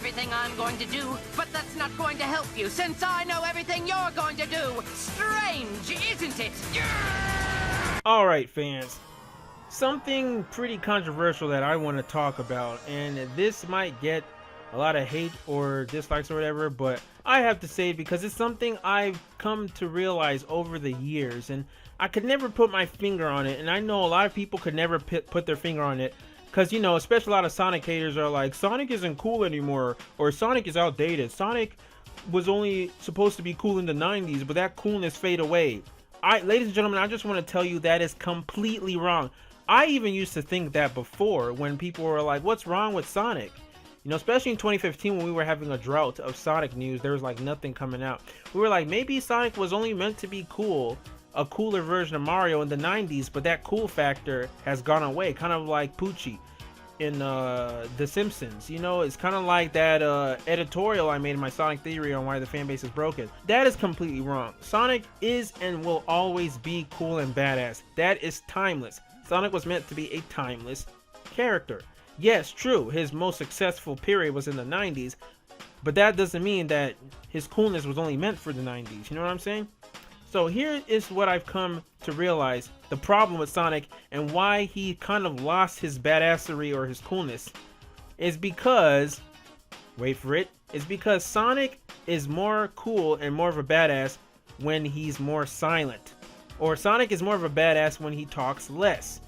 everything I'm going to do, but that's not going to help you, since I know everything you're going to do. Strange, isn't it? Alright, fans. Something pretty controversial that I want to talk about, and this might get a lot of hate or dislikes or whatever, but I have to say it because it's something I've come to realize over the years, and I could never put my finger on it, and I know a lot of people could never put their finger on it, because, you know, especially a lot of Sonic haters are like, Sonic isn't cool anymore, or Sonic is outdated. Sonic was only supposed to be cool in the 90s, but that coolness fade away. Ladies and gentlemen, I just want to tell you that is completely wrong. I even used to think that before, when people were like, what's wrong with Sonic? You know, especially in 2015 when we were having a drought of Sonic news, there was like nothing coming out. We were like, maybe Sonic was only meant to be cool, a cooler version of Mario in the 90s, but that cool factor has gone away, kind of like Poochie in The Simpsons. You know, it's kind of like that editorial I made in my Sonic theory on why the fan base is broken. That is completely wrong. Sonic is and will always be cool and badass. That is timeless. Sonic was meant to be a timeless character. Yes, true, his most successful period was in the 90s, but that doesn't mean that his coolness was only meant for the 90s, you know what I'm saying? So here is what I've come to realize, the problem with Sonic and why he kind of lost his badassery or his coolness is because, wait for it, is because Sonic is more cool and more of a badass when he's more silent. Or Sonic is more of a badass when he talks less.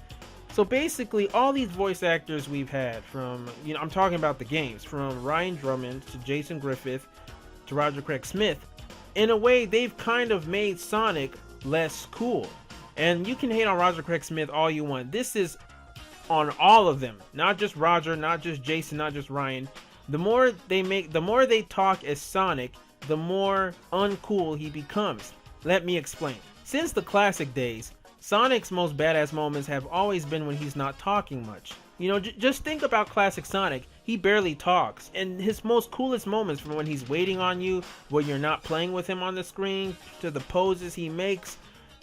So basically, all these voice actors we've had from, you know, I'm talking about the games, from Ryan Drummond to Jason Griffith to Roger Craig Smith, in a way, they've kind of made Sonic less cool. And you can hate on Roger Craig Smith all you want. This is on all of them, not just Roger, not just Jason, not just Ryan. The more they talk as Sonic, the more uncool he becomes. Let me explain. Since the classic days, Sonic's most badass moments have always been when he's not talking much. You know, just think about classic Sonic. He barely talks, and his most coolest moments from when he's waiting on you, when you're not playing with him on the screen, to the poses he makes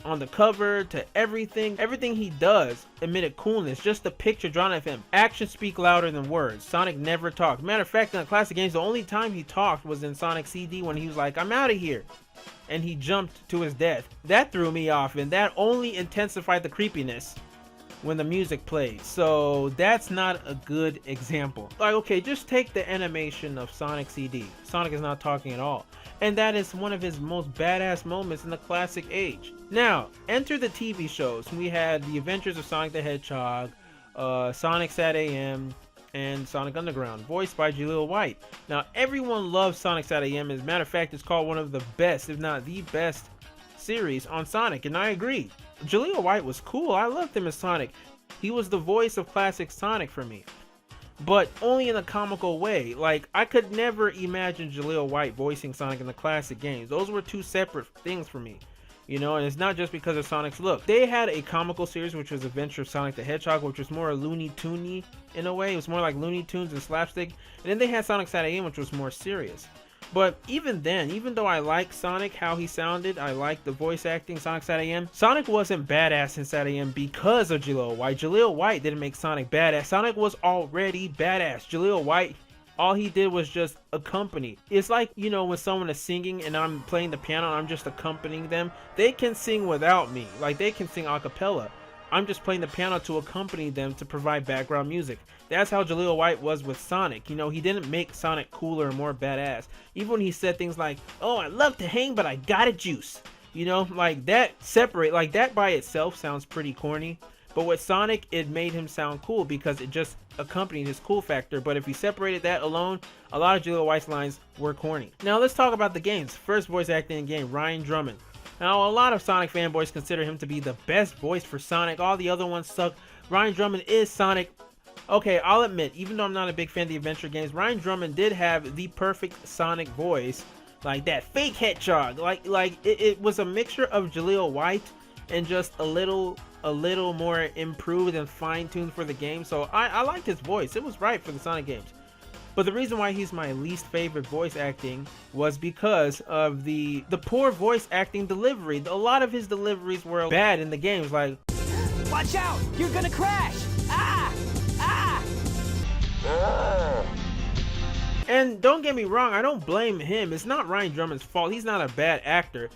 on the cover, to everything he does emitted coolness. Just the picture drawn of him. Actions speak louder than words. Sonic never talked. Matter of fact, in the classic games, the only time he talked was in Sonic CD when he was like, I'm out of here, and he jumped to his death. That threw me off, and that only intensified the creepiness when the music played. So that's not a good example. Like, okay, just take the animation of Sonic CD. Sonic is not talking at all, and that is one of his most badass moments in the classic age. Now enter the TV shows. We had the Adventures of Sonic the Hedgehog, Sonic Sat AM, and Sonic Underground, voiced by Jaleel White. Now everyone loves Sonic Sat AM. As a matter of fact, it's called one of the best, if not the best, series on Sonic, and I agree. Jaleel White was cool. I loved him as Sonic. He was the voice of classic Sonic for me, but only in a comical way. Like, I could never imagine Jaleel White voicing Sonic in the classic games. Those were two separate things for me, you know, and it's not just because of Sonic's look. They had a comical series, which was Adventure of Sonic the Hedgehog, which was more Looney Toony in a way. It was more like Looney Tunes and slapstick. And then they had Sonic Sat AM, which was more serious. But even then, even though I like Sonic, how he sounded, I like the voice acting, Sonic Sat AM, Sonic wasn't badass in Sat AM because of Jaleel White. Jaleel White didn't make Sonic badass. Sonic was already badass. Jaleel White, all he did was just accompany. It's like, you know, when someone is singing and I'm playing the piano and I'm just accompanying them. They can sing without me. Like, they can sing a cappella. I'm just playing the piano to accompany them, to provide background music. That's how Jaleel White was with Sonic. You know, he didn't make Sonic cooler and more badass. Even when he said things like, oh, I love to hang, but I gotta juice. You know, like that like that by itself sounds pretty corny. But with Sonic, it made him sound cool because it just accompanied his cool factor. But if you separated that alone, a lot of Jaleel White's lines were corny. Now let's talk about the games. First voice acting in game, Ryan Drummond. Now, a lot of Sonic fanboys consider him to be the best voice for Sonic. All the other ones suck. Ryan Drummond is Sonic. Okay, I'll admit, even though I'm not a big fan of the adventure games, Ryan Drummond did have the perfect Sonic voice. Like that fake hedgehog. It was a mixture of Jaleel White and just a little more improved and fine-tuned for the game. So I liked his voice. It was right for the Sonic games. But the reason why he's my least favorite voice acting was because of the poor voice acting delivery. A lot of his deliveries were bad in the games, like, watch out, you're gonna crash! Ah! Ah! And don't get me wrong, I don't blame him. It's not Ryan Drummond's fault. He's not a bad actor.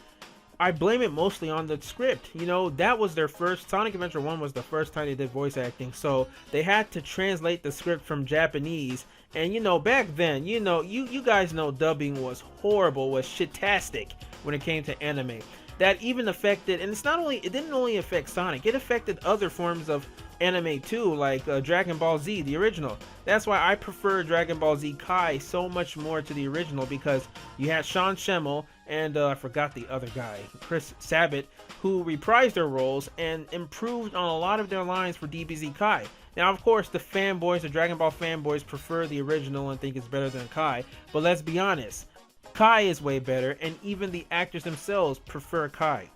I blame it mostly on the script. You know, that was their first, Sonic Adventure 1 was the first time they did voice acting, so they had to translate the script from Japanese. And you know, back then, you know, you guys know dubbing was horrible, was shitastic when it came to anime. That even affected, and it didn't only affect Sonic, it affected other forms of anime too, like Dragon Ball Z, the original. That's why I prefer Dragon Ball Z Kai so much more to the original, because you had Sean Schemmel and I forgot the other guy, Chris Sabat, who reprised their roles and improved on a lot of their lines for DBZ Kai. Now, of course, the fanboys, the Dragon Ball fanboys, prefer the original and think it's better than Kai, but let's be honest, Kai is way better, and even the actors themselves prefer Kai.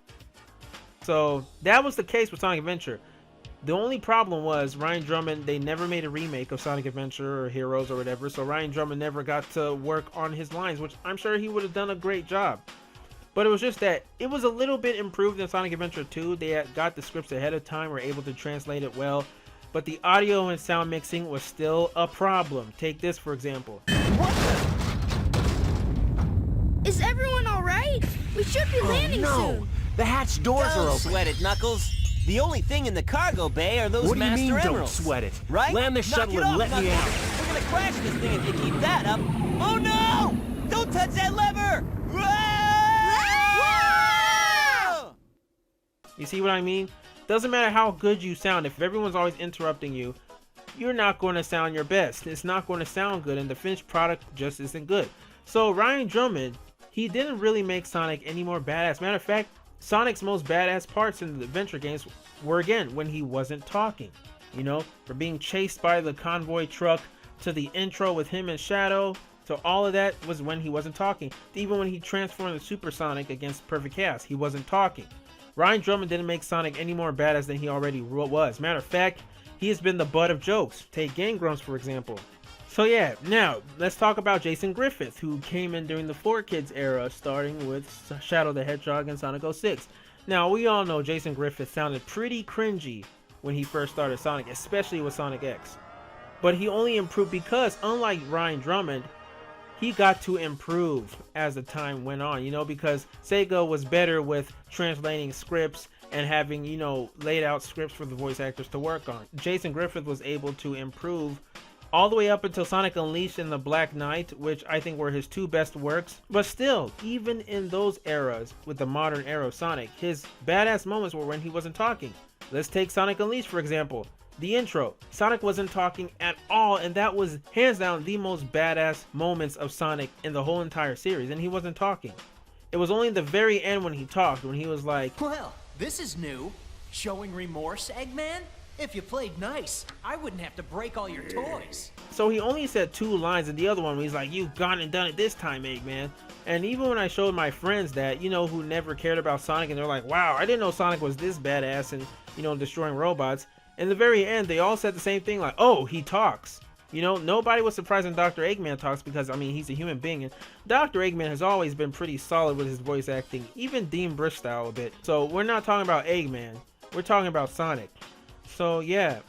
So that was the case with Sonic Adventure. The only problem was Ryan Drummond, they never made a remake of Sonic Adventure or Heroes or whatever, so Ryan Drummond never got to work on his lines, which I'm sure he would have done a great job. But it was just that it was a little bit improved in Sonic Adventure 2. They had got the scripts ahead of time, were able to translate it well, but the audio and sound mixing was still a problem. Take this for example. What the? Is everyone alright? We should be landing soon. The hatch doors are Don't open. sweat it, Knuckles. The only thing in the cargo bay are those What do you Master mean, don't Emeralds. sweat it? Right? Land the Knock shuttle it and off, let me Knuckles. out. We're gonna crash this thing if you keep that up. Oh no! Don't touch that lever! Whoa! You see what I mean? Doesn't matter how good you sound, if everyone's always interrupting you, you're not going to sound your best. It's not going to sound good, and the finished product just isn't good. So Ryan Drummond, he didn't really make Sonic any more badass. Matter of fact, Sonic's most badass parts in the adventure games were, again, when he wasn't talking. You know, from being chased by the convoy truck, to the intro with him and Shadow, to all of that was when he wasn't talking. Even when he transformed the Super Sonic against Perfect Chaos, he wasn't talking. Ryan Drummond didn't make Sonic any more badass than he already was. Matter of fact, he has been the butt of jokes. Take Game Grumps, for example. So yeah, now let's talk about Jason Griffith, who came in during the 4Kids era, starting with Shadow the Hedgehog and Sonic 06. Now, we all know Jason Griffith sounded pretty cringy when he first started Sonic, especially with Sonic X. But he only improved because, unlike Ryan Drummond, he got to improve as the time went on, you know, because Sega was better with translating scripts and having, you know, laid out scripts for the voice actors to work on. Jason Griffith was able to improve all the way up until Sonic Unleashed and the Black Knight, which I think were his two best works. But still, even in those eras, with the modern era of Sonic, his badass moments were when he wasn't talking. Let's take Sonic Unleashed, for example. The intro, Sonic wasn't talking at all, and that was hands down the most badass moments of Sonic in the whole entire series, and he wasn't talking. It was only the very end when he talked, when he was like, Well, this is new. Showing remorse, Eggman? If you played nice, I wouldn't have to break all your toys. so he only said two lines, and the other one he's like, you've gone and done it this time, Eggman. And even when I showed my friends that, you know, who never cared about Sonic, and they're like, wow, I didn't know Sonic was this badass and, you know, destroying robots. In the very end, they all said the same thing, like, oh, he talks. You know, nobody was surprised when Dr. Eggman talks because, I mean, he's a human being. And Dr. Eggman has always been pretty solid with his voice acting, even Dean Bristow a bit. So we're not talking about Eggman. We're talking about Sonic. So, yeah.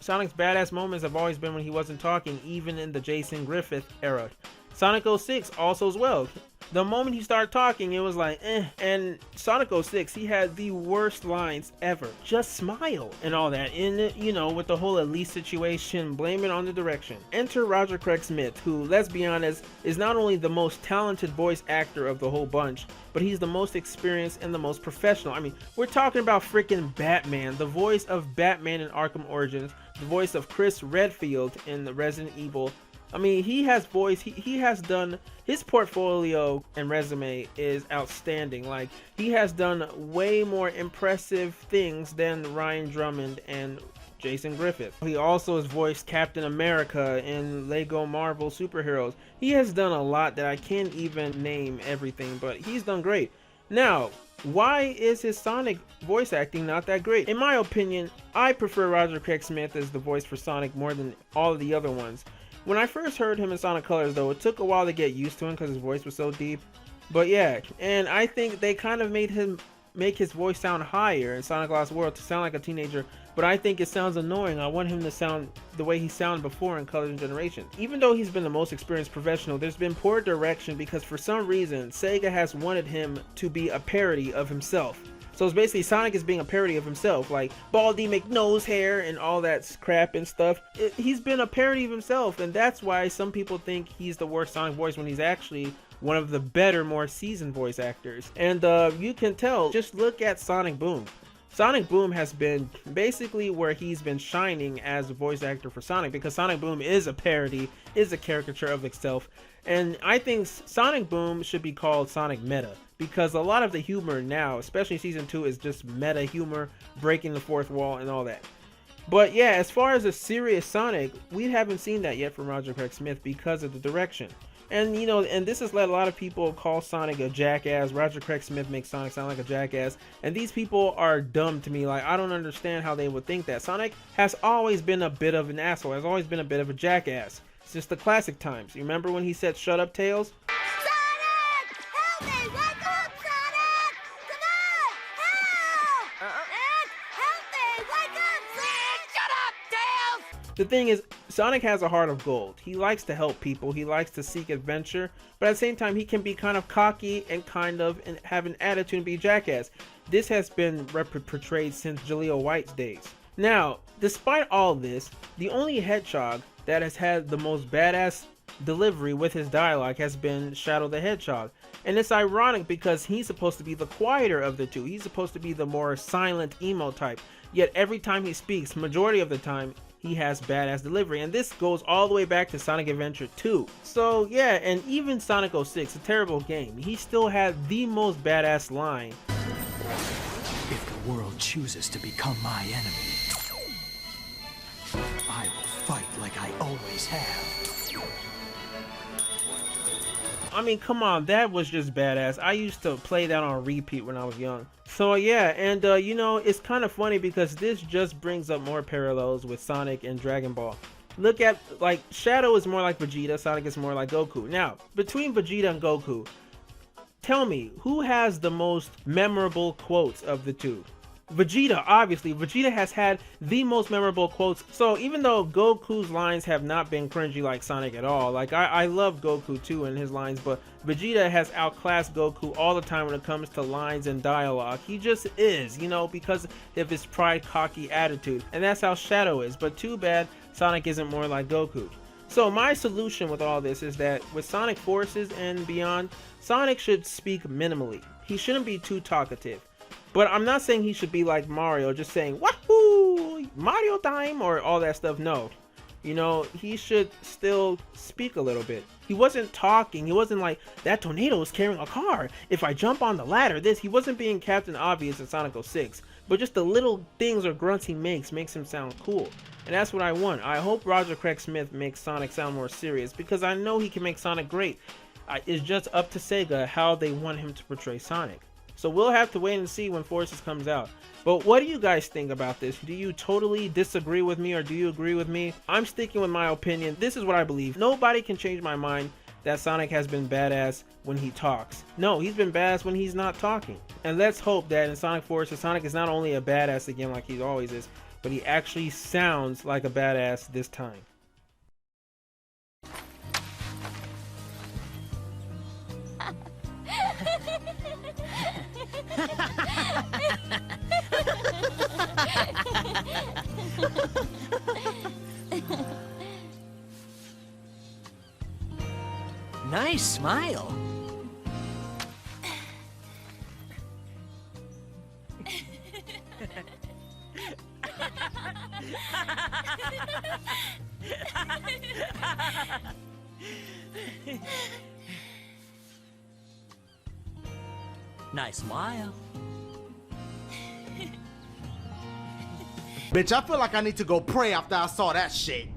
Sonic's badass moments have always been when he wasn't talking, even in the Jason Griffith era. Sonic 06 also as well. The moment he started talking, it was like, eh. And Sonic 06, he had the worst lines ever. Just smile and all that. In, you know, with the whole Elise situation, blame it on the direction. Enter Roger Craig Smith, who, let's be honest, is not only the most talented voice actor of the whole bunch, but he's the most experienced and the most professional. I mean, we're talking about freaking Batman, the voice of Batman in Arkham Origins, the voice of Chris Redfield in the Resident Evil. I mean, he has voice, he has done, his portfolio and resume is outstanding. Like, he has done way more impressive things than Ryan Drummond and Jason Griffith. He also has voiced Captain America in Lego Marvel Superheroes. He has done a lot that I can't even name everything, but he's done great. Now, why is his Sonic voice acting not that great? In my opinion, I prefer Roger Craig Smith as the voice for Sonic more than all of the other ones. When I first heard him in Sonic Colors, though, it took a while to get used to him because his voice was so deep. But yeah, and I think they kind of made him make his voice sound higher in Sonic Lost World to sound like a teenager, but I think it sounds annoying. I want him to sound the way he sounded before in Colors and Generations. Even though he's been the most experienced professional, there's been poor direction because for some reason, Sega has wanted him to be a parody of himself. So it's basically Sonic is being a parody of himself, like Baldy McNose hair and all that crap and stuff. He's been a parody of himself, and that's why some people think he's the worst Sonic voice when he's actually one of the better, more seasoned voice actors. And you can tell, just look at Sonic Boom. Sonic Boom has been basically where he's been shining as a voice actor for Sonic, because Sonic Boom is a parody, is a caricature of itself. And I think Sonic Boom should be called Sonic Meta, because a lot of the humor now, especially season 2, is just meta humor, breaking the fourth wall and all that. But yeah, as far as a serious Sonic, we haven't seen that yet from Roger Craig Smith because of the direction. And you know, and this has led a lot of people call Sonic a jackass. Roger Craig Smith makes Sonic sound like a jackass, and these people are dumb to me. Like, I don't understand how they would think that. Sonic has always been a bit of an asshole, has always been a bit of a jackass since the classic times. You remember when he said "Shut up, Tails"? Sonic! Help me! Wake up, Sonic! Come on! Help! Help me! Wake up, Sonic! Shut up, Tails! The thing is, Sonic has a heart of gold. He likes to help people, he likes to seek adventure, but at the same time he can be kind of cocky and have an attitude and be a jackass. This has been portrayed since Jaleel White's days. Now, despite all this, the only hedgehog that has had the most badass delivery with his dialogue has been Shadow the Hedgehog. And it's ironic because he's supposed to be the quieter of the two. He's supposed to be the more silent emo type. Yet every time he speaks, majority of the time, he has badass delivery, and this goes all the way back to Sonic Adventure 2. So yeah, and even Sonic 06, a terrible game, he still had the most badass line. If the world chooses to become my enemy, I will fight like I always have. I mean, come on, that was just badass. I used to play that on repeat when I was young. So yeah, and you know, it's kind of funny because this just brings up more parallels with Sonic and Dragon Ball. Look at, like, Shadow is more like Vegeta, Sonic is more like Goku. Now, between Vegeta and Goku, tell me, who has the most memorable quotes of the two? Vegeta, obviously. Vegeta has had the most memorable quotes. So even though Goku's lines have not been cringy like Sonic at all, like I love Goku too and his lines, but Vegeta has outclassed Goku all the time when it comes to lines and dialogue. He just is, you know, because of his pride, cocky attitude, and that's how Shadow is. But too bad Sonic isn't more like Goku. So my solution with all this is that with Sonic Forces and beyond, Sonic should speak minimally. He shouldn't be too talkative. But I'm not saying he should be like Mario, just saying, wahoo, Mario time, or all that stuff. No. You know, he should still speak a little bit. He wasn't talking. He wasn't like, that tornado is carrying a car. If I jump on the ladder, this. He wasn't being Captain Obvious in Sonic 06. But just the little things or grunts he makes him sound cool. And that's what I want. I hope Roger Craig Smith makes Sonic sound more serious, because I know he can make Sonic great. It's just up to Sega how they want him to portray Sonic. So we'll have to wait and see when Forces comes out. But what do you guys think about this? Do you totally disagree with me, or do you agree with me? I'm sticking with my opinion. This is what I believe. Nobody can change my mind that Sonic has been badass when he talks. No, he's been badass when he's not talking. And let's hope that in Sonic Forces, Sonic is not only a badass again like he always is, but he actually sounds like a badass this time. Nice smile. Nice smile. Bitch, I feel like I need to go pray after I saw that shit.